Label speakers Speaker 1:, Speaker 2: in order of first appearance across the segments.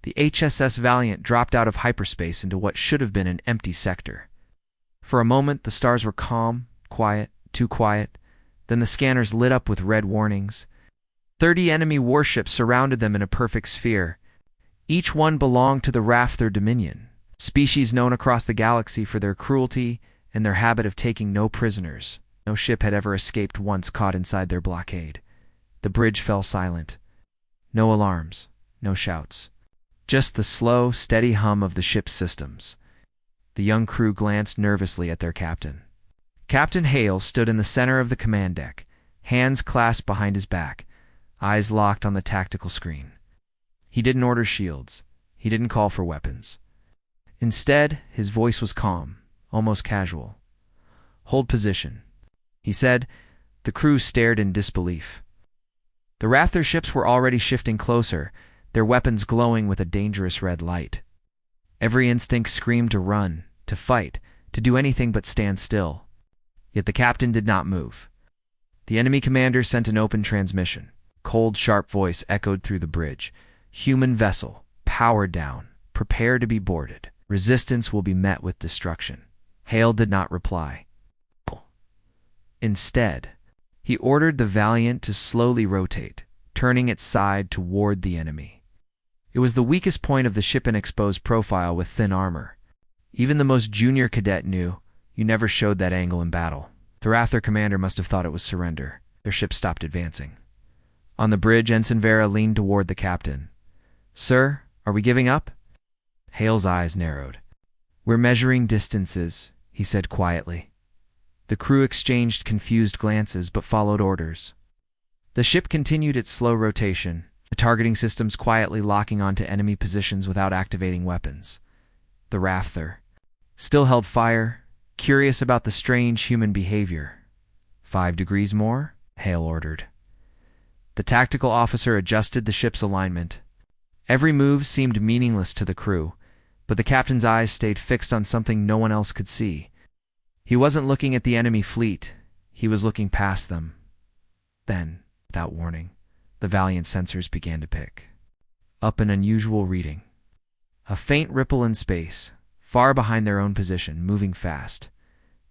Speaker 1: The HSS Valiant dropped out of hyperspace into what should have been an empty sector. For a moment, the stars were calm, quiet, too quiet. Then the scanners lit up with red warnings. 30 enemy warships surrounded them in a perfect sphere. Each one belonged to the Raptor Dominion, species known across the galaxy for their cruelty and their habit of taking no prisoners. No ship had ever escaped once caught inside their blockade. The bridge fell silent. No alarms, no shouts. Just the slow, steady hum of the ship's systems. The young crew glanced nervously at their captain. Captain Hale stood in the center of the command deck, hands clasped behind his back, eyes locked on the tactical screen. He didn't order shields. He didn't call for weapons. Instead, his voice was calm, almost casual. "Hold position," he said. The crew stared in disbelief. The Raptor ships were already shifting closer, their weapons glowing with a dangerous red light. Every instinct screamed to run, to fight, to do anything but stand still. Yet the captain did not move. The enemy commander sent an open transmission. Cold, sharp voice echoed through the bridge. "Human vessel, power down, prepare to be boarded. Resistance will be met with destruction." Hale did not reply. Instead, he ordered the Valiant to slowly rotate, turning its side toward the enemy. It was the weakest point of the ship, an exposed profile with thin armor. Even the most junior cadet knew, you never showed that angle in battle. The Raptor commander must have thought it was surrender. Their ship stopped advancing. On the bridge, Ensign Vera leaned toward the captain. "Sir, are we giving up?" Hale's eyes narrowed. "We're measuring distances," he said quietly. The crew exchanged confused glances but followed orders. The ship continued its slow rotation, the targeting systems quietly locking onto enemy positions without activating weapons. The Raptor still held fire, curious about the strange human behavior. 5 degrees more, Hale ordered. The tactical officer adjusted the ship's alignment. Every move seemed meaningless to the crew, but the captain's eyes stayed fixed on something no one else could see. He wasn't looking at the enemy fleet, he was looking past them. Then, without warning, the Valiant sensors began to pick up an unusual reading. A faint ripple in space, far behind their own position, moving fast.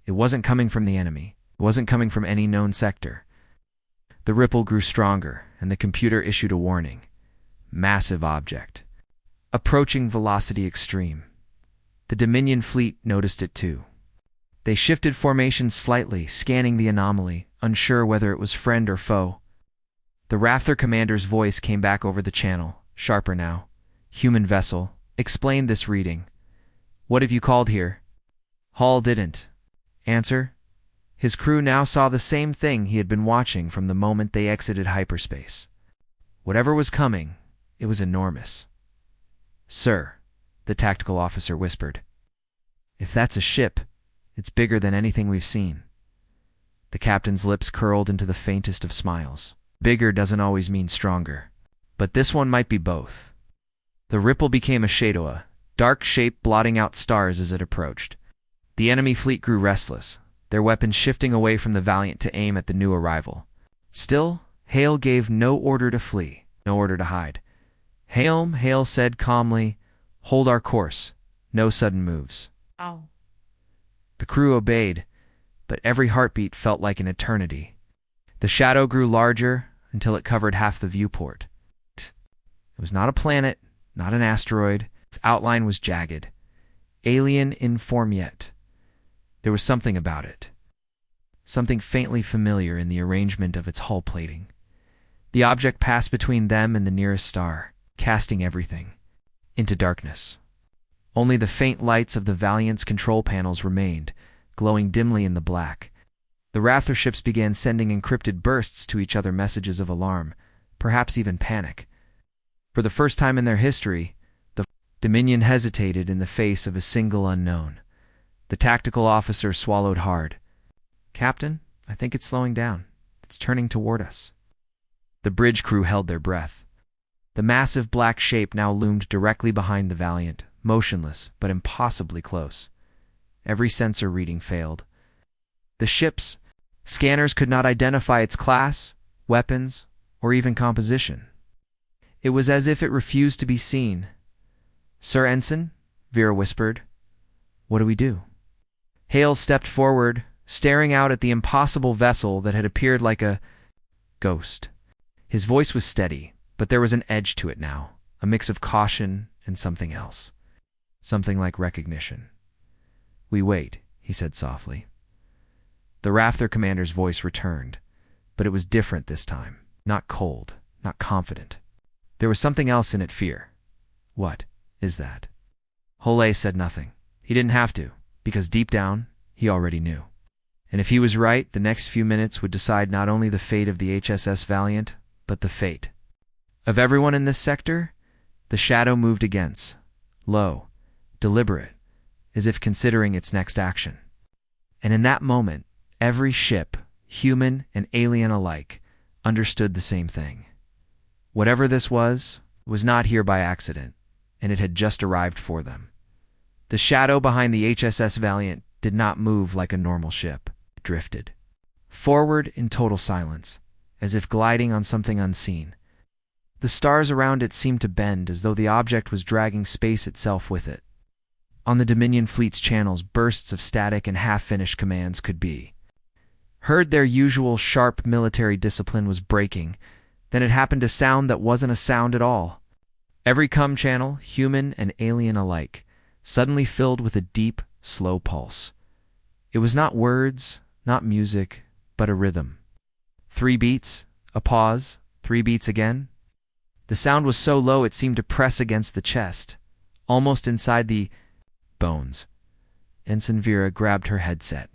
Speaker 1: It wasn't coming from the enemy. It wasn't coming from any known sector. The ripple grew stronger, and the computer issued a warning. Massive object. Approaching velocity extreme. The Dominion fleet noticed it too. They shifted formation slightly, scanning the anomaly, unsure whether it was friend or foe. The Raptor commander's voice came back over the channel, sharper now. "Human vessel, explain this reading. What have you called here?" Hall didn't answer. His crew now saw the same thing he had been watching from the moment they exited hyperspace. Whatever was coming, it was enormous. "Sir," the tactical officer whispered. "If that's a ship, it's bigger than anything we've seen." The captain's lips curled into the faintest of smiles. Bigger doesn't always mean stronger. But this one might be both. The ripple became a shadow, a dark shape blotting out stars as it approached. The enemy fleet grew restless, their weapons shifting away from the Valiant to aim at the new arrival. Still, Hale gave no order to flee, no order to hide. Hale said calmly, "Hold our course. No sudden moves."
Speaker 2: Oh.
Speaker 1: The crew obeyed, but every heartbeat felt like an eternity. The shadow grew larger until it covered half the viewport. It was not a planet, not an asteroid. Its outline was jagged. Alien in form yet. There was something about it. Something faintly familiar in the arrangement of its hull plating. The object passed between them and the nearest star, casting everything into darkness. Only the faint lights of the Valiant's control panels remained, glowing dimly in the black. The Raptor ships began sending encrypted bursts to each other, messages of alarm, perhaps even panic. For the first time in their history, the Dominion hesitated in the face of a single unknown. The tactical officer swallowed hard. "Captain, I think it's slowing down. It's turning toward us." The bridge crew held their breath. The massive black shape now loomed directly behind the Valiant, motionless but impossibly close. Every sensor reading failed. The ship's scanners could not identify its class, weapons, or even composition. It was as if it refused to be seen. Sir Ensign, Vera whispered. What do we do? Hale stepped forward, staring out at the impossible vessel that had appeared like a ghost. His voice was steady, but there was an edge to it now, a mix of caution and something else. Something like recognition. We wait, he said softly. The Raptor commander's voice returned, but it was different this time. Not cold, not confident. There was something else in it, fear. What is that? Hole said nothing. He didn't have to, because deep down, he already knew. And if he was right, the next few minutes would decide not only the fate of the HSS Valiant, but the fate of everyone in this sector. The shadow moved against, low, deliberate, as if considering its next action. And in that moment, every ship, human and alien alike, understood the same thing. Whatever this was not here by accident, and it had just arrived for them. The shadow behind the HSS Valiant did not move like a normal ship. It drifted forward in total silence, as if gliding on something unseen. The stars around it seemed to bend as though the object was dragging space itself with it. On the Dominion fleet's channels, bursts of static and half-finished commands could be heard. Their usual sharp military discipline was breaking. Then it happened a sound that wasn't a sound at all. Every comm channel, human and alien alike, suddenly filled with a deep, slow pulse. It was not words, not music, but a rhythm. 3 beats, a pause, 3 beats again. The sound was so low it seemed to press against the chest, almost inside the bones. Ensign Vera grabbed her headset.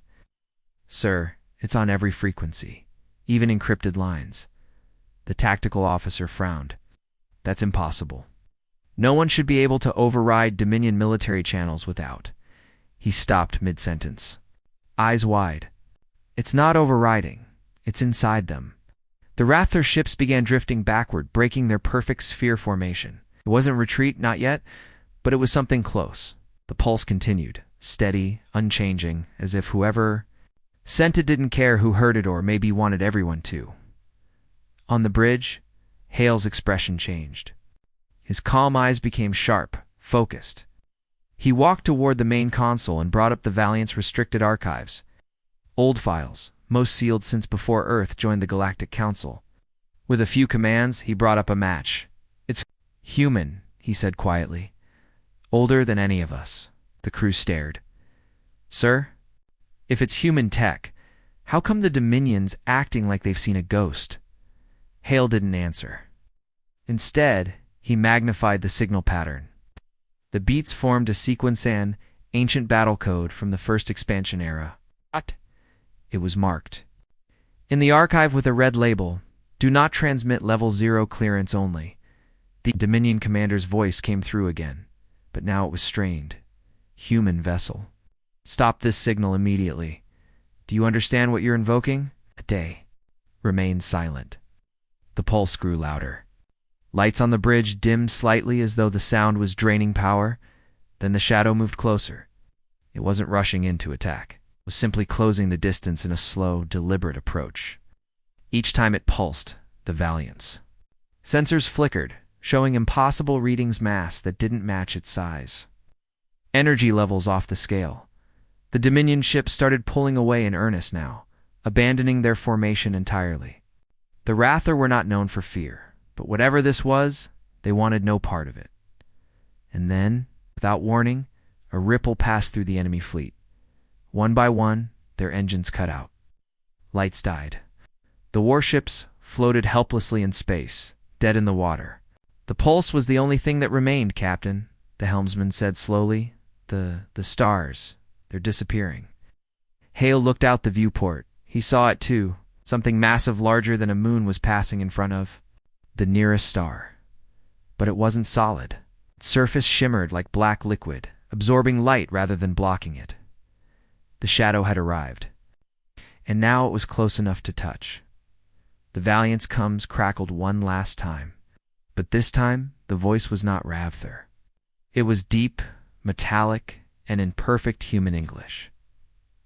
Speaker 1: Sir, it's on every frequency, even encrypted lines. The tactical officer frowned. That's impossible. No one should be able to override Dominion military channels without. He stopped mid-sentence, eyes wide. It's not overriding. It's inside them. The Raptor ships began drifting backward, breaking their perfect sphere formation. It wasn't retreat, not yet, but it was something close. The pulse continued, steady, unchanging, as if whoever sent it didn't care who heard it or maybe wanted everyone to. On the bridge, Hale's expression changed. His calm eyes became sharp, focused. He walked toward the main console and brought up the Valiant's restricted archives. Old files, most sealed since before Earth joined the Galactic Council. With a few commands, he brought up a match. It's human, he said quietly. Older than any of us. The crew stared. Sir, if it's human tech, how come the Dominion's acting like they've seen a ghost? Hale didn't answer. Instead, he magnified the signal pattern. The beats formed a sequence and ancient battle code from the first expansion era. It was marked in the archive with a red label, do not transmit level 0 clearance only. The Dominion commander's voice came through again, but now it was strained. Human vessel. Stop this signal immediately. Do you understand what you're invoking? A day. Remain silent. The pulse grew louder. Lights on the bridge dimmed slightly as though the sound was draining power. Then the shadow moved closer. It wasn't rushing in to attack. It was simply closing the distance in a slow, deliberate approach. Each time it pulsed, the Valiant's sensors flickered, showing impossible readings mass that didn't match its size. Energy levels off the scale. The Dominion ships started pulling away in earnest now, abandoning their formation entirely. The Raptor were not known for fear, but whatever this was, they wanted no part of it. And then, without warning, a ripple passed through the enemy fleet. One by one, their engines cut out. Lights died. The warships floated helplessly in space, dead in the water. The pulse was the only thing that remained, Captain, the helmsman said slowly. The stars, they're disappearing. Hale looked out the viewport. He saw it too. Something massive larger than a moon was passing in front of the nearest star. But it wasn't solid. Its surface shimmered like black liquid, absorbing light rather than blocking it. The shadow had arrived, and now it was close enough to touch. The Valiant's coms crackled one last time, but this time the voice was not Ravther. It was deep, metallic, and in perfect human English.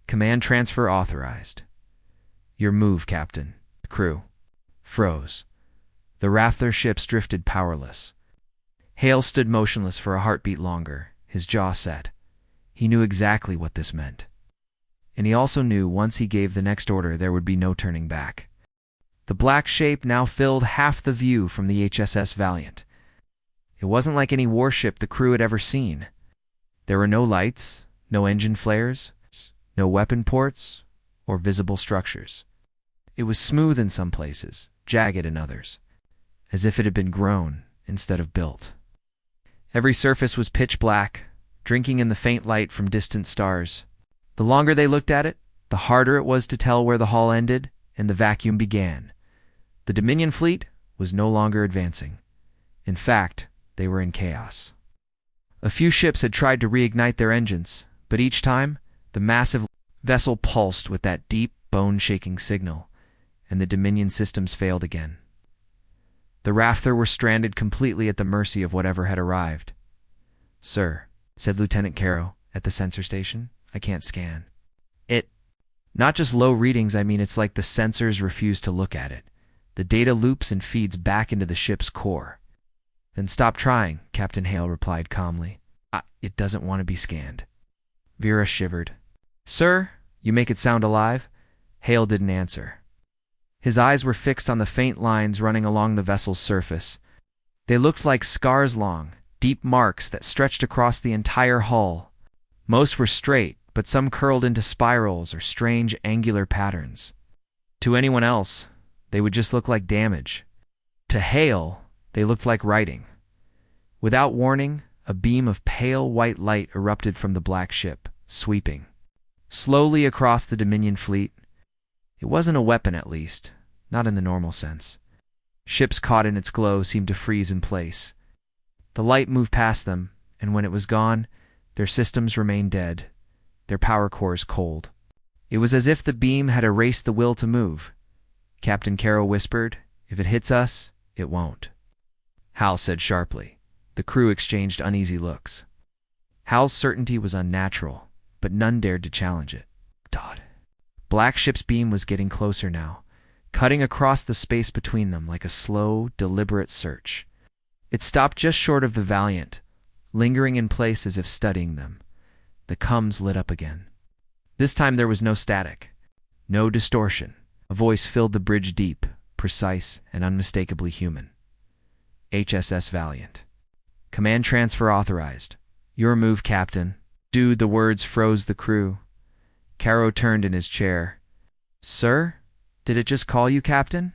Speaker 1: Command transfer authorized. Your move, Captain. The crew froze. The Ravther ships drifted powerless. Hale stood motionless for a heartbeat longer, his jaw set. He knew exactly what this meant. And he also knew once he gave the next order there would be no turning back. The black shape now filled half the view from the HSS Valiant. It wasn't like any warship the crew had ever seen. There were no lights, no engine flares, no weapon ports, or visible structures. It was smooth in some places, jagged in others, as if it had been grown instead of built. Every surface was pitch black, drinking in the faint light from distant stars. The longer they looked at it, the harder it was to tell where the hull ended and the vacuum began. The Dominion fleet was no longer advancing. In fact, they were in chaos. A few ships had tried to reignite their engines, but each time, the massive vessel pulsed with that deep, bone-shaking signal, and the Dominion systems failed again. The Rafter were stranded completely at the mercy of whatever had arrived. "Sir," said Lieutenant Caro at the sensor station, "I can't scan. Not just low readings, I mean it's like the sensors refuse to look at it. The data loops and feeds back into the ship's core." "Then stop trying," Captain Hale replied calmly. It doesn't want to be scanned." Vera shivered. "Sir, you make it sound alive." Hale didn't answer. His eyes were fixed on the faint lines running along the vessel's surface. They looked like scars long, deep marks that stretched across the entire hull. Most were straight, but some curled into spirals or strange angular patterns. To anyone else, they would just look like damage. To Hale, they looked like writing. Without warning, a beam of pale white light erupted from the black ship, sweeping slowly across the Dominion fleet. It wasn't a weapon, at least, not in the normal sense. Ships caught in its glow seemed to freeze in place. The light moved past them, and when it was gone, their systems remained dead, their power cores cold. It was as if the beam had erased the will to move. Captain Caro whispered, "If it hits us, it won't." Hal said sharply. The crew exchanged uneasy looks. Hal's certainty was unnatural, but none dared to challenge it. Dodd. Black Ship's beam was getting closer now, cutting across the space between them like a slow, deliberate search. It stopped just short of the Valiant, lingering in place as if studying them. The coms lit up again. This time there was no static, no distortion. A voice filled the bridge deep, precise, and unmistakably human. "HSS Valiant. Command transfer authorized. Your move, Captain." Dude, the words froze the crew. Caro turned in his chair. "Sir? Did it just call you, Captain?"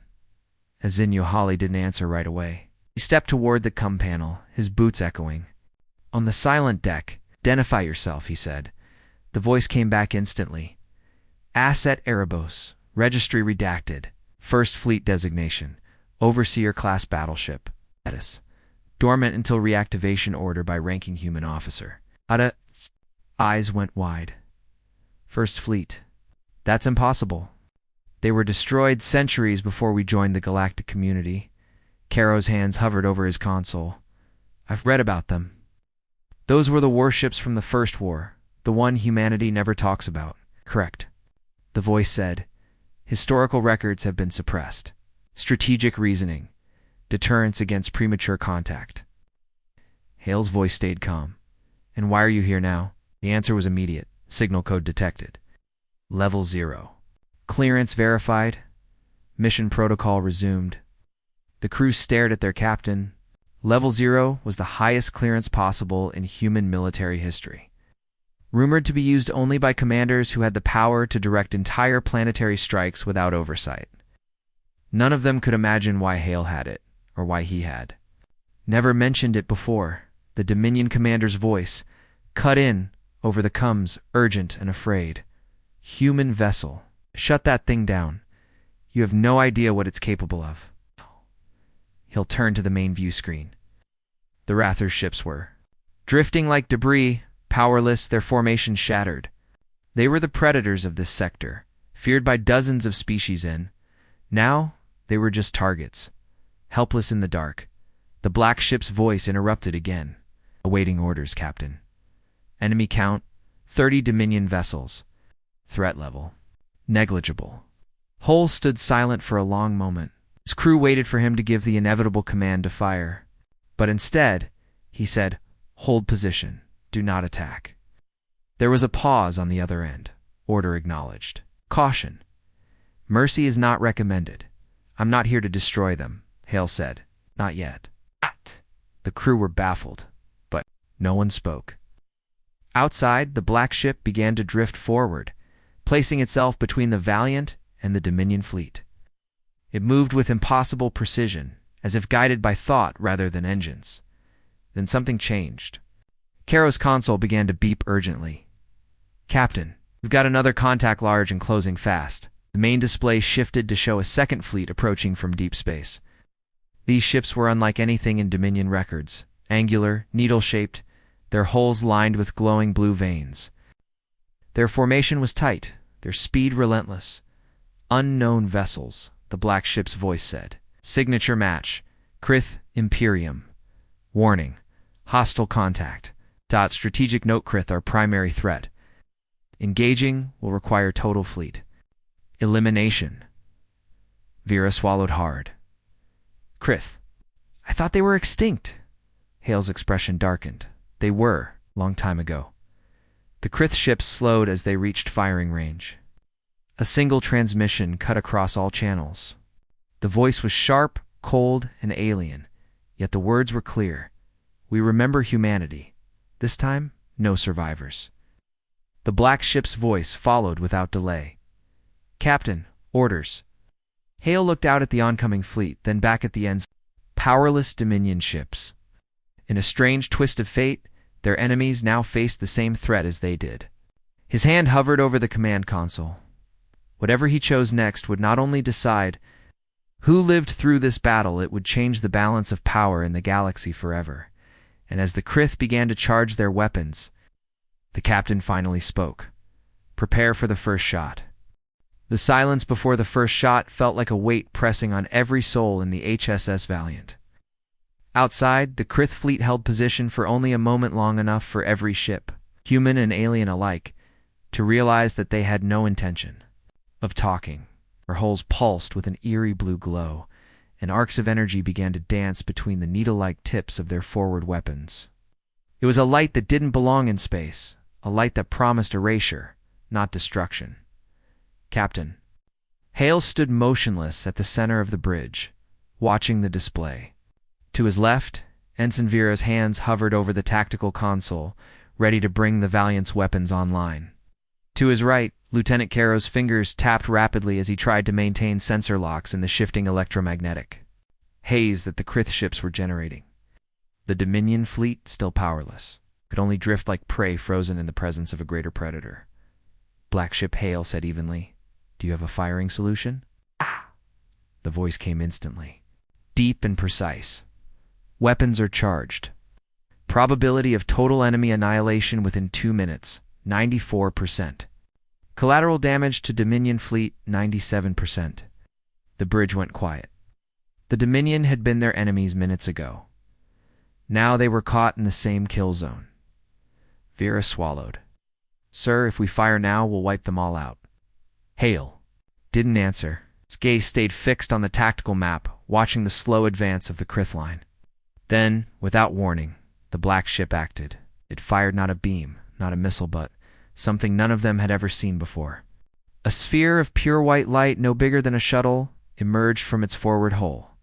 Speaker 1: Azinio Holly didn't answer right away. He stepped toward the com panel, his boots echoing. "On the silent deck, identify yourself," he said. The voice came back instantly. "Asset Erebos, registry redacted, First Fleet designation, Overseer-class battleship, status, dormant until reactivation order by ranking human officer." Ada eyes went wide. "First Fleet. That's impossible. They were destroyed centuries before we joined the galactic community." Caro's hands hovered over his console. "I've read about them. Those were the warships from the First War, the one humanity never talks about." "Correct," the voice said. "Historical records have been suppressed. Strategic reasoning. Deterrence against premature contact." Hale's voice stayed calm. "And why are you here now?" The answer was immediate. Signal code detected. Level 0. Clearance verified. Mission protocol resumed. The crew stared at their captain. Level 0 was the highest clearance possible in human military history. Rumored to be used only by commanders who had the power to direct entire planetary strikes without oversight. None of them could imagine why Hale had it, or why he had. "Never mentioned it before," the Dominion commander's voice cut in over the coms, urgent and afraid. "Human vessel. Shut that thing down. You have no idea what it's capable of." He'll turn to the main view screen. The Rather's ships were drifting like debris, powerless, their formation shattered. They were the predators of this sector, feared by dozens of species in. Now, they were just targets, helpless in the dark. The black ship's voice interrupted again. "Awaiting orders, Captain. Enemy count, 30 Dominion vessels. Threat level, negligible." Hull stood silent for a long moment. His crew waited for him to give the inevitable command to fire. But instead, He said, "Hold position. Do not attack." There was a pause on the other end. Order acknowledged. "Caution. Mercy is not recommended. I'm not here to destroy them," Hale said. "Not yet." The crew were baffled, but no one spoke. Outside, the black ship began to drift forward, placing itself between the Valiant and the Dominion fleet. It moved with impossible precision, as if guided by thought rather than engines. Then something changed. Caro's console began to beep urgently. "Captain, we've got another contact large and closing fast." The main display shifted to show a second fleet approaching from deep space. These ships were unlike anything in Dominion records, angular, needle-shaped, their hulls lined with glowing blue veins. Their formation was tight, their speed relentless. "Unknown vessels," the black ship's voice said. "Signature match. Krith Imperium. Warning. Hostile contact. Strategic note Krith our primary threat. Engaging will require total fleet. Elimination." Vera swallowed hard. "Krith, I thought they were extinct." Hale's expression darkened. "They were, long time ago." The Krith ships slowed as they reached firing range. A single transmission cut across all channels. The voice was sharp, cold, and alien, yet the words were clear. "We remember humanity. This time, no survivors." The black ship's voice followed without delay. "Captain, orders." Hale looked out at the oncoming fleet, then back at the ends. Powerless Dominion ships. In a strange twist of fate, their enemies now faced the same threat as they did. His hand hovered over the command console. Whatever he chose next would not only decide who lived through this battle, it would change the balance of power in the galaxy forever. And as the Krith began to charge their weapons, the captain finally spoke. "Prepare for the first shot." The silence before the first shot felt like a weight pressing on every soul in the HSS Valiant. Outside, the Krith fleet held position for only a moment long enough for every ship, human and alien alike, to realize that they had no intention of talking. Their hulls pulsed with an eerie blue glow, and arcs of energy began to dance between the needle-like tips of their forward weapons. It was a light that didn't belong in space, a light that promised erasure, not destruction. "Captain." Hale stood motionless at the center of the bridge, watching the display. To his left, Ensign Vera's hands hovered over the tactical console, ready to bring the Valiant's weapons online. To his right, Lieutenant Caro's fingers tapped rapidly as he tried to maintain sensor locks in the shifting electromagnetic haze that the Krith ships were generating. The Dominion fleet, still powerless, could only drift like prey frozen in the presence of a greater predator. Black Ship Hale said evenly, "Do you have a firing solution?" The voice came instantly, deep and precise. "Weapons are charged. Probability of total enemy annihilation within 2 minutes, 94%. Collateral damage to Dominion fleet, 97%. The bridge went quiet. The Dominion had been their enemies minutes ago. Now they were caught in the same kill zone. Vera swallowed. "Sir, if we fire now, we'll wipe them all out." Hale didn't answer. His gaze stayed fixed on the tactical map, watching the slow advance of the Krith line. Then, without warning, the black ship acted. It fired not a beam, not a missile, but something none of them had ever seen before. A sphere of pure white light, no bigger than a shuttle, emerged from its forward hull.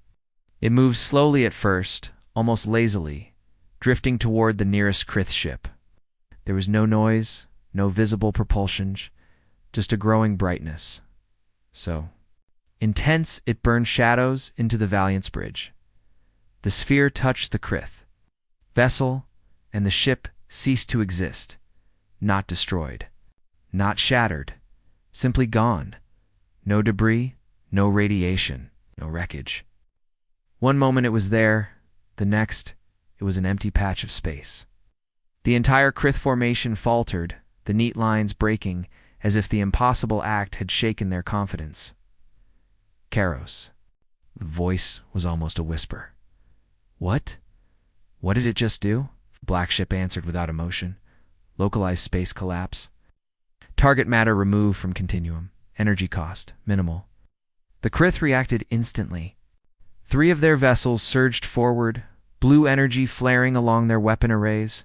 Speaker 1: It moved slowly at first, almost lazily, drifting toward the nearest Krith ship. There was no noise, no visible propulsion, just a growing brightness. So intense it burned shadows into the Valiant's bridge. The sphere touched the Krith vessel, and the ship ceased to exist, not destroyed, not shattered, simply gone. No debris, no radiation, no wreckage. One moment it was there, the next it was an empty patch of space. The entire Krith formation faltered, the neat lines breaking as if the impossible act had shaken their confidence. "Karos." The voice was almost a whisper. "What? What did it just do?" Black Ship answered without emotion. "Localized space collapse. Target matter removed from continuum. Energy cost, minimal." The Krith reacted instantly. 3 of their vessels surged forward, blue energy flaring along their weapon arrays.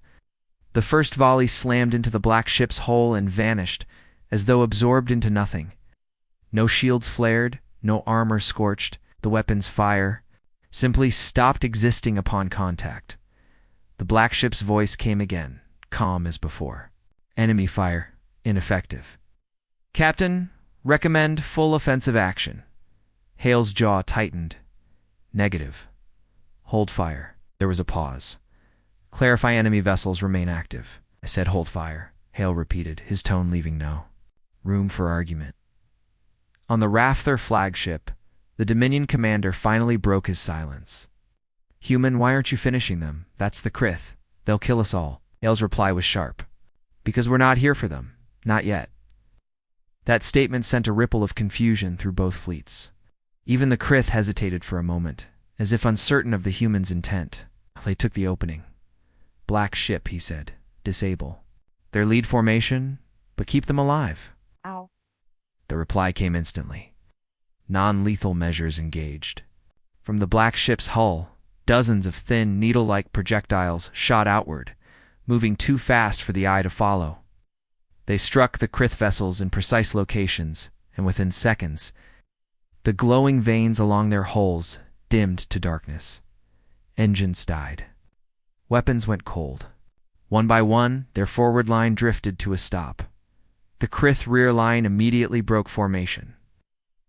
Speaker 1: The first volley slammed into the black ship's hull and vanished, as though absorbed into nothing. No shields flared, no armor scorched, the weapon's fire simply stopped existing upon contact. The black ship's voice came again, calm as before. Enemy fire, ineffective. Captain, recommend full offensive action. Hale's jaw tightened. Negative. Hold fire. There was a pause. Clarify enemy vessels remain active. I said hold fire. Hale repeated, his tone leaving no room for argument. On the Rafter flagship, the Dominion commander finally broke his silence. Human, why aren't you finishing them? That's the Krith. They'll kill us all. Hale's reply was sharp. Because we're not here for them. Not yet. That statement sent a ripple of confusion through both fleets. Even the Krith hesitated for a moment, as if uncertain of the humans' intent. They took the opening. Black ship, he said. Disable. Their lead formation, but keep them alive.
Speaker 2: Ow.
Speaker 1: The reply came instantly. Non-lethal measures engaged. From the black ship's hull, dozens of thin, needle-like projectiles shot outward, moving too fast for the eye to follow. They struck the Krith vessels in precise locations, and within seconds, the glowing veins along their hulls dimmed to darkness. Engines died. Weapons went cold. One by one, their forward line drifted to a stop. The Krith rear line immediately broke formation.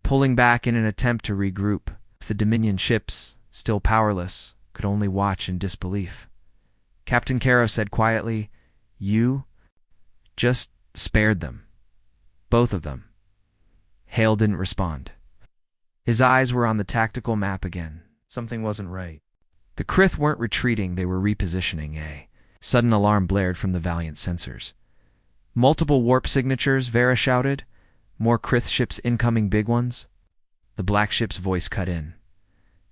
Speaker 1: Pulling back in an attempt to regroup, the Dominion ships, still powerless, could only watch in disbelief. Captain Caro said quietly, "You just spared them. Both of them." Hale didn't respond. His eyes were on the tactical map again. Something wasn't right. The Krith weren't retreating, they were repositioning. A sudden alarm blared from the Valiant sensors. "Multiple warp signatures," Vera shouted. "More Krith ships incoming, big ones." The black ship's voice cut in.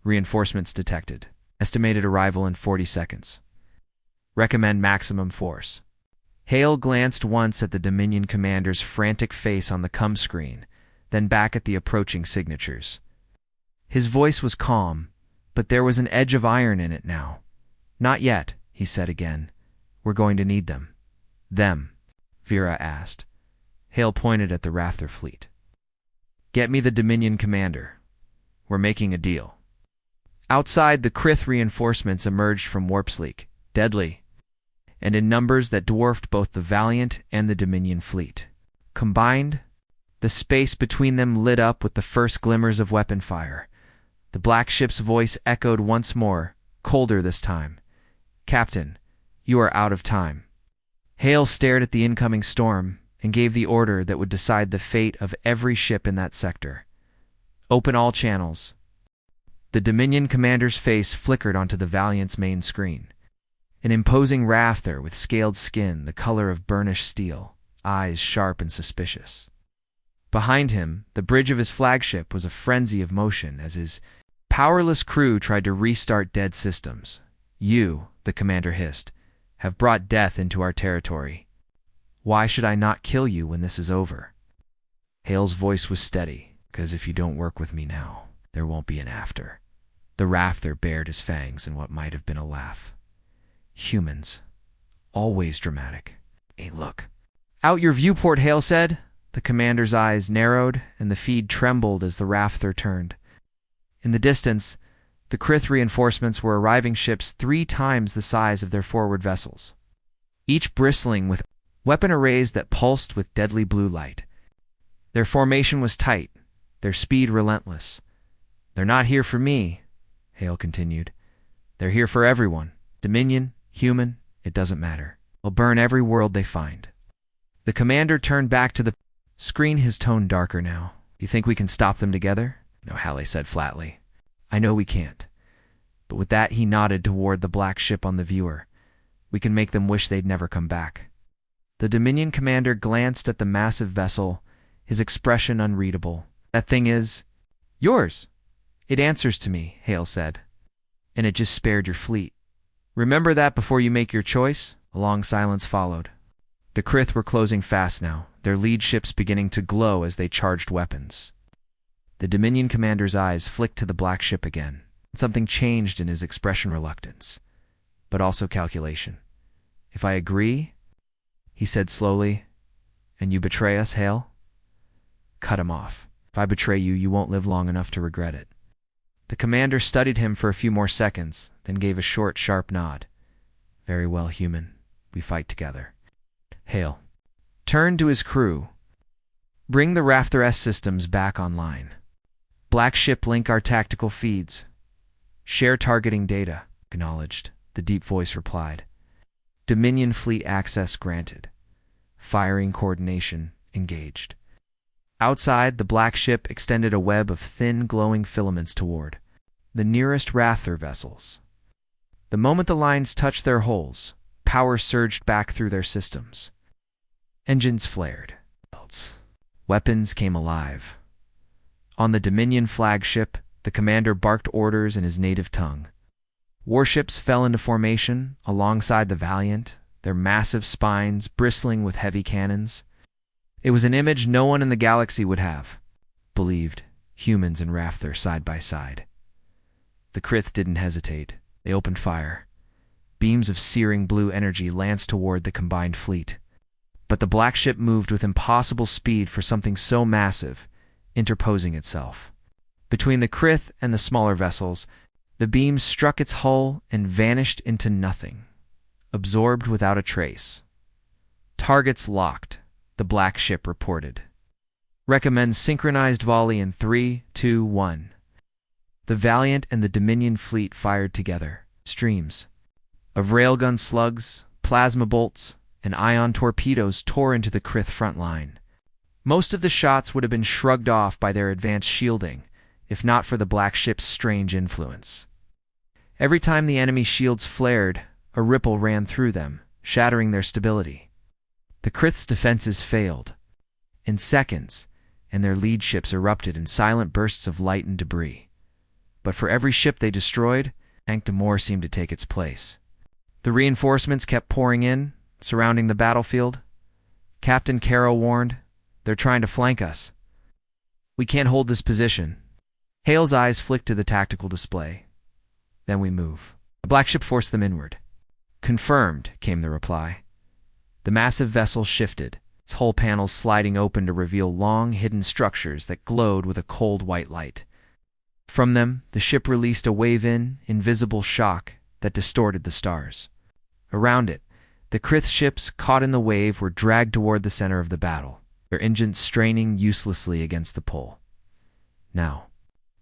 Speaker 1: "Reinforcements detected. Estimated arrival in 40 seconds. Recommend maximum force." Hale glanced once at the Dominion commander's frantic face on the com screen, then back at the approaching signatures. His voice was calm, but there was an edge of iron in it now. "Not yet," he said again. "We're going to need them." "Them?" Vera asked. Hale pointed at the Rafter fleet. "Get me the Dominion commander. We're making a deal." Outside, the Krith reinforcements emerged from Warpsleek, deadly, and in numbers that dwarfed both the Valiant and the Dominion fleet. Combined, the space between them lit up with the first glimmers of weapon fire. The black ship's voice echoed once more, colder this time. "Captain, you are out of time." Hale stared at the incoming storm and gave the order that would decide the fate of every ship in that sector. "Open all channels." The Dominion commander's face flickered onto the Valiant's main screen. An imposing Rafter with scaled skin the color of burnished steel, eyes sharp and suspicious. Behind him, the bridge of his flagship was a frenzy of motion as his powerless crew tried to restart dead systems. "You," the commander hissed, "have brought death into our territory. Why should I not kill you when this is over?" Hale's voice was steady, "Because if you don't work with me now, there won't be an after." The Rafter bared his fangs in what might have been a laugh. "Humans. Always dramatic. Hey, look." "Out your viewport," Hale said. The commander's eyes narrowed, and the feed trembled as the Rafter turned. In the distance, the Krith reinforcements were arriving ships 3 times the size of their forward vessels, each bristling with weapon arrays that pulsed with deadly blue light. Their formation was tight, their speed relentless. "They're not here for me," Hale continued. "They're here for everyone. Dominion, human, it doesn't matter. They'll burn every world they find." The commander turned back to the screen, his tone darker now. "You think we can stop them together?" "No," Hale said flatly. "I know we can't." But with that, he nodded toward the black ship on the viewer. "We can make them wish they'd never come back." The Dominion commander glanced at the massive vessel, his expression unreadable. "That thing is yours." "It answers to me," Hale said. "And it just spared your fleet. Remember that before you make your choice." A long silence followed. The Krith were closing fast now, their lead ships beginning to glow as they charged weapons. The Dominion commander's eyes flicked to the black ship again. Something changed in his expression. Reluctance. but also calculation. If I agree, he said slowly, and you betray us, Hale? Cut him off. If I betray you, you won't live long enough to regret it. The commander studied him for a few more seconds, then gave a short, sharp nod. Very well, human. We fight together. Hale turned to his crew. Bring the Rafter S systems back online. Black Ship, link our tactical feeds. Share targeting data. Acknowledged, the deep voice replied. Dominion fleet access granted. Firing coordination engaged. Outside, the Black Ship extended a web of thin, glowing filaments toward the nearest Rafter vessels. The moment the lines touched their hulls, power surged back through their systems. Engines flared. Weapons came alive. On the Dominion flagship, the commander barked orders in his native tongue. Warships fell into formation alongside the Valiant, their massive spines bristling with heavy cannons. It was an image no one in the galaxy would have believed, humans and Rafter side by side. The Krith didn't hesitate. They opened fire. Beams of searing blue energy lanced toward the combined fleet. But the Black Ship moved with impossible speed for something so massive, interposing itself. Between the Krith and the smaller vessels, the beams struck its hull and vanished into nothing, absorbed without a trace. Targets locked, the Black Ship reported. Recommends synchronized volley in 3, 2, 1. The Valiant and the Dominion fleet fired together. Streams of railgun slugs, plasma bolts, and ion torpedoes tore into the Krith front line. Most of the shots would have been shrugged off by their advanced shielding, if not for the Black Ship's strange influence. Every time the enemy shields flared, a ripple ran through them, shattering their stability. The Krith's defenses failed. In seconds, and their lead ships erupted in silent bursts of light and debris. But for every ship they destroyed, Ankh-Damor seemed to take its place. The reinforcements kept pouring in, surrounding the battlefield. Captain Caro warned, "They're trying to flank us. We can't hold this position." Hale's eyes flicked to the tactical display. "Then we move." The Black Ship forced them inward. "Confirmed," came the reply. The massive vessel shifted, its hull panels sliding open to reveal long, hidden structures that glowed with a cold white light. From them, the ship released a wave-in, invisible shock that distorted the stars. Around it, the Krith ships caught in the wave were dragged toward the center of the battle, their engines straining uselessly against the pull. "Now,"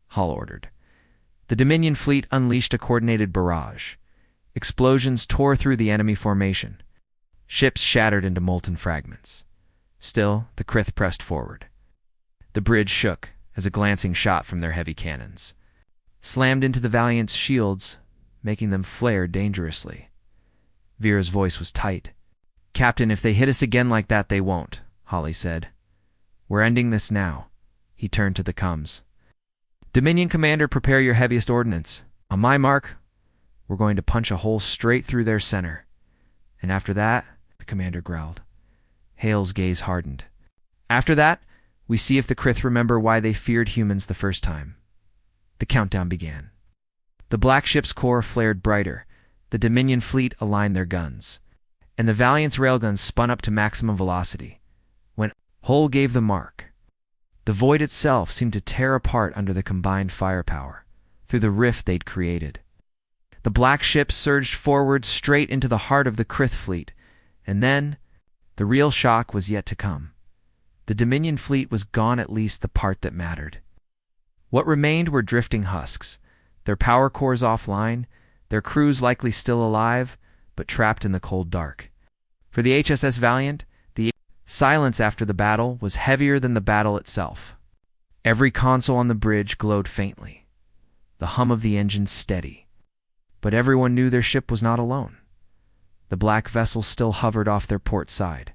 Speaker 1: Hall ordered. The Dominion fleet unleashed a coordinated barrage. Explosions tore through the enemy formation. Ships shattered into molten fragments. Still, the Krith pressed forward. The bridge shook as a glancing shot from their heavy cannons slammed into the Valiant's shields, making them flare dangerously. Vera's voice was tight. "Captain, if they hit us again like that, they won't," Holly said. "We're ending this now." He turned to the comms. "Dominion Commander, prepare your heaviest ordnance. On my mark, we're going to punch a hole straight through their center. And after that," the commander growled. Hale's gaze hardened. "After that, we see if the Krith remember why they feared humans the first time." The countdown began. The Black Ship's core flared brighter. The Dominion fleet aligned their guns, and the Valiant's railguns spun up to maximum velocity. When Hull gave the mark, the void itself seemed to tear apart under the combined firepower, through the rift they'd created. The Black Ship surged forward straight into the heart of the Krith fleet, and then the real shock was yet to come. The Dominion fleet was gone, at least the part that mattered. What remained were drifting husks, their power cores offline, their crews likely still alive, but trapped in the cold dark. For the HSS Valiant, the silence after the battle was heavier than the battle itself. Every console on the bridge glowed faintly, the hum of the engine steady. But everyone knew their ship was not alone. The black vessel still hovered off their port side.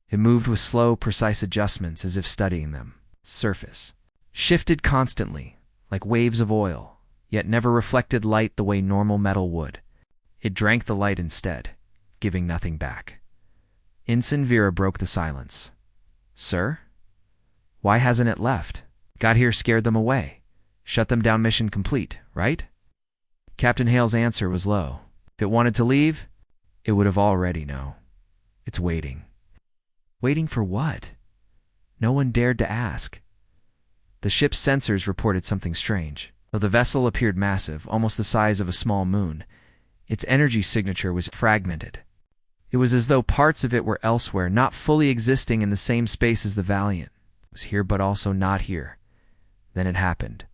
Speaker 1: It moved with slow, precise adjustments as if studying them. Surface shifted constantly, like waves of oil, yet never reflected light the way normal metal would. It drank the light instead, giving nothing back. Ensign Vera broke the silence. "Sir? Why hasn't it left? Got here, scared them away. Shut them down, mission complete, right?" Captain Hale's answer was low. If it wanted to leave, it would have already known. It's waiting. Waiting for what? No one dared to ask. The ship's sensors reported something strange. Though the vessel appeared massive, almost the size of a small moon, its energy signature was fragmented. It was as though parts of it were elsewhere, not fully existing in the same space as the Valiant. It was here but also not here. Then it happened.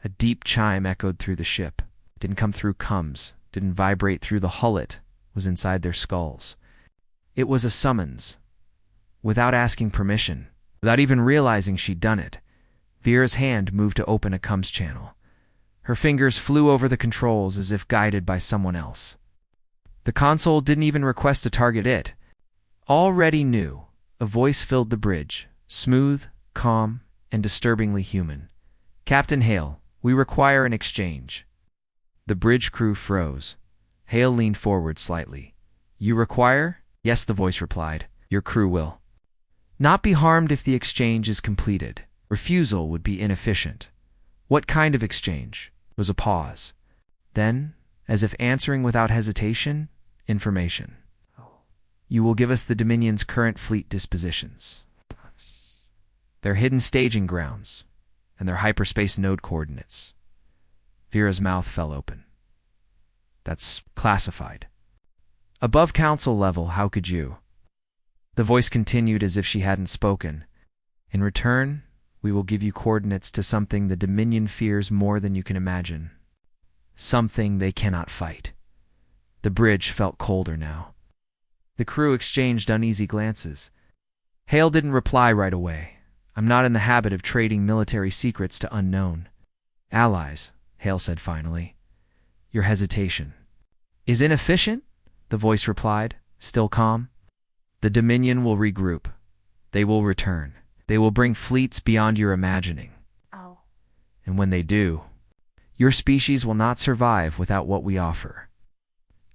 Speaker 1: A deep chime echoed through the ship. It didn't come through comms, didn't vibrate through the hull. It was inside their skulls. It was a summons. Without asking permission, without even realizing she'd done it, Vera's hand moved to open a comms channel. Her fingers flew over the controls as if guided by someone else. The console didn't even request to target it. Already knew. A voice filled the bridge, smooth, calm, and disturbingly human. "Captain Hale, we require an exchange." The bridge crew froze. Hale leaned forward slightly. "You require?" "Yes," the voice replied. "Your crew will not be harmed if the exchange is completed. Refusal would be inefficient." "What kind of exchange?" There was a pause. Then, as if answering without hesitation, "Information. You will give us the Dominion's current fleet dispositions, their hidden staging grounds, and their hyperspace node coordinates." Vera's mouth fell open. "That's classified." "Above council level, how could you?" The voice continued as if she hadn't spoken. "In return, we will give you coordinates to something the Dominion fears more than you can imagine. Something they cannot fight." The bridge felt colder now. The crew exchanged uneasy glances. Hale didn't reply right away. "I'm not in the habit of trading military secrets to unknown allies," Hale said finally. "Your hesitation is inefficient," the voice replied, still calm. "The Dominion will regroup. They will return. They will bring fleets beyond your imagining.
Speaker 2: Oh.
Speaker 1: And when they do, your species will not survive without what we offer."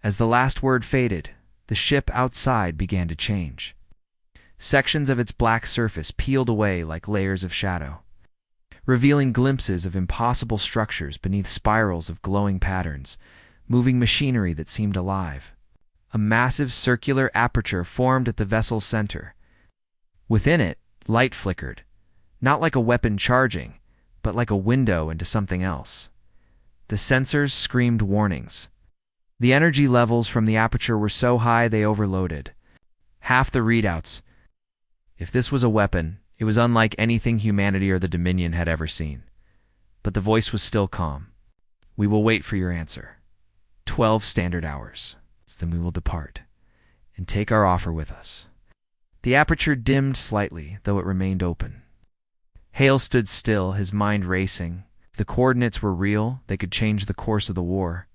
Speaker 1: As the last word faded, the ship outside began to change. Sections of its black surface peeled away like layers of shadow, revealing glimpses of impossible structures beneath spirals of glowing patterns, moving machinery that seemed alive. A massive circular aperture formed at the vessel's center. Within it, light flickered, not like a weapon charging, but like a window into something else. The sensors screamed warnings. The energy levels from the aperture were so high they overloaded. Half the readouts. If this was a weapon, it was unlike anything humanity or the Dominion had ever seen. But the voice was still calm. "We will wait for your answer. 12 standard hours. Then we will depart and take our offer with us." The aperture dimmed slightly, though it remained open. Hale stood still, his mind racing. If the coordinates were real, they could change the course of the war.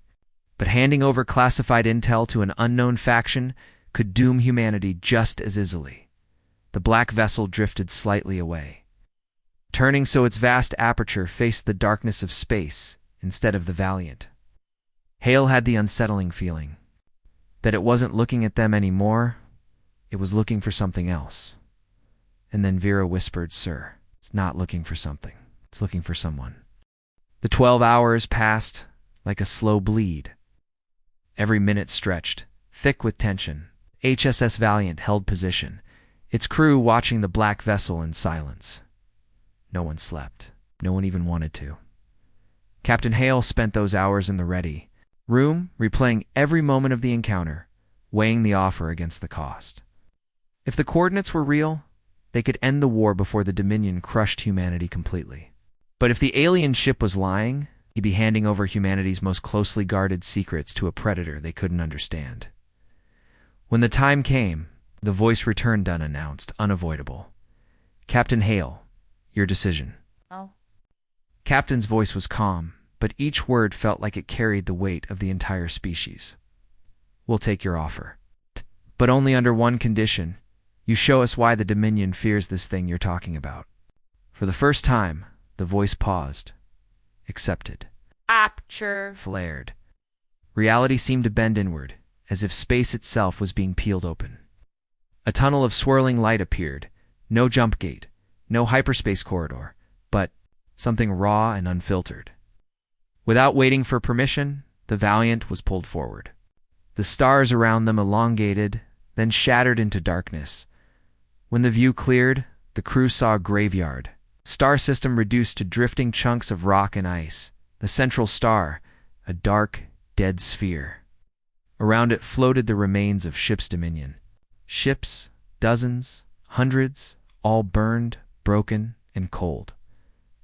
Speaker 1: But handing over classified intel to an unknown faction could doom humanity just as easily. The black vessel drifted slightly away, turning so its vast aperture faced the darkness of space instead of the Valiant. Hale had the unsettling feeling that it wasn't looking at them anymore, it was looking for something else. And then Vera whispered, "Sir, it's not looking for something, it's looking for someone." The 12 hours passed like a slow bleed. Every minute stretched, thick with tension. HSS Valiant held position, its crew watching the black vessel in silence. No one slept. No one even wanted to. Captain Hale spent those hours in the ready room, replaying every moment of the encounter, weighing the offer against the cost. If the coordinates were real, they could end the war before the Dominion crushed humanity completely. But if the alien ship was lying, he'd be handing over humanity's most closely guarded secrets to a predator they couldn't understand. When the time came, the voice returned unannounced, unavoidable. "Captain Hale, your decision."
Speaker 2: Oh.
Speaker 1: Captain's voice was calm, but each word felt like it carried the weight of the entire species. "We'll take your offer. But only under one condition. You show us why the Dominion fears this thing you're talking about." For the first time, the voice paused. "Accepted."
Speaker 2: Aperture
Speaker 1: Flared. Reality seemed to bend inward, as if space itself was being peeled open. A tunnel of swirling light appeared. No jump gate, no hyperspace corridor, but something raw and unfiltered. Without waiting for permission, the Valiant was pulled forward. The stars around them elongated, then shattered into darkness. When the view cleared, the crew saw a graveyard. Star system reduced to drifting chunks of rock and ice. The central star, a dark, dead sphere. Around it floated the remains of ships Dominion. Ships, dozens, hundreds, all burned, broken, and cold.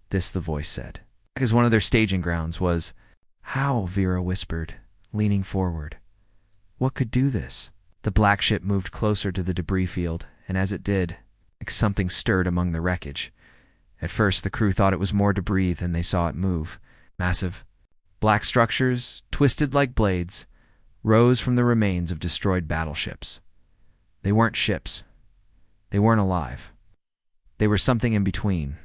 Speaker 1: This, the voice said. Because one of their staging grounds was, "How?" Vera whispered, leaning forward. "What could do this?" The black ship moved closer to the debris field, and as it did, something stirred among the wreckage. At first, the crew thought it was more debris than they saw it move. Massive, black structures, twisted like blades, rose from the remains of destroyed battleships. They weren't ships. They weren't alive. They were something in between.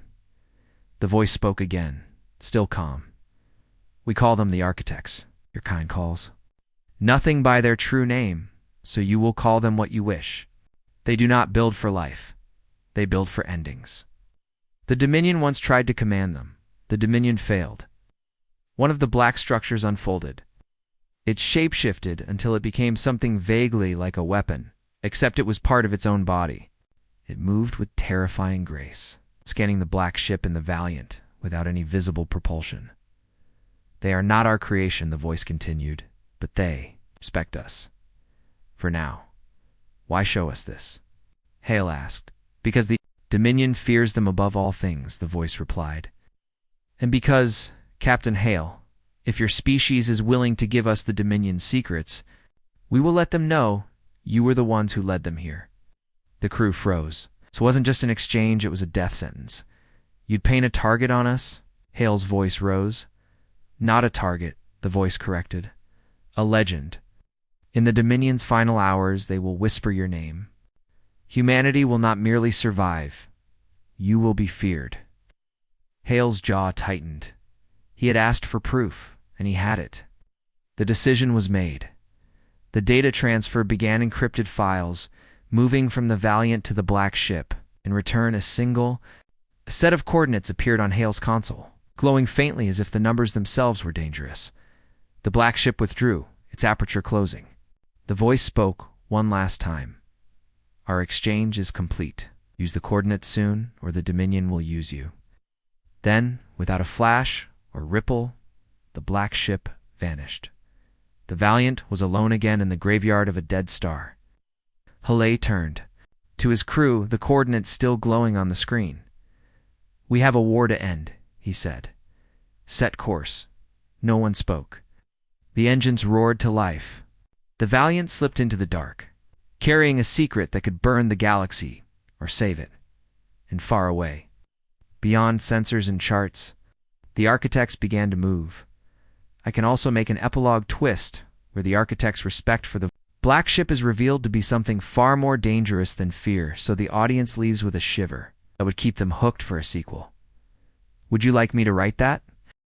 Speaker 1: The voice spoke again, still calm. "We call them the architects, your kind calls. Nothing by their true name, so you will call them what you wish. They do not build for life. They build for endings." The Dominion once tried to command them. The Dominion failed. One of the black structures unfolded. It shapeshifted until it became something vaguely like a weapon, except it was part of its own body. It moved with terrifying grace, scanning the black ship and the Valiant without any visible propulsion. "They are not our creation," the voice continued, "but they respect us. For now. Why show us this?" Hale asked. "Because the Dominion fears them above all things," the voice replied. "And because, Captain Hale, if your species is willing to give us the Dominion's secrets, we will let them know you were the ones who led them here." The crew froze. So it wasn't just an exchange, it was a death sentence. "You'd paint a target on us?" Hale's voice rose. "Not a target," the voice corrected. "A legend. In the Dominion's final hours, they will whisper your name. Humanity will not merely survive. You will be feared." Hale's jaw tightened. He had asked for proof, and he had it. The decision was made. The data transfer began encrypted files, moving from the Valiant to the black ship. In return, a set of coordinates appeared on Hale's console, glowing faintly as if the numbers themselves were dangerous. The black ship withdrew, its aperture closing. The voice spoke one last time. "Our exchange is complete. Use the coordinates soon, or the Dominion will use you." Then, without a flash or ripple, the black ship vanished. The Valiant was alone again in the graveyard of a dead star. Hale turned. To his crew, the coordinates still glowing on the screen. "We have a war to end," he said. "Set course." No one spoke. The engines roared to life. The Valiant slipped into the dark, carrying a secret that could burn the galaxy or save it. And far away, beyond sensors and charts, the architects began to move. I can also make an epilogue twist where the architects' respect for the black ship is revealed to be something far more dangerous than fear, so the audience leaves with a shiver that would keep them hooked for a sequel. Would you like me to write that?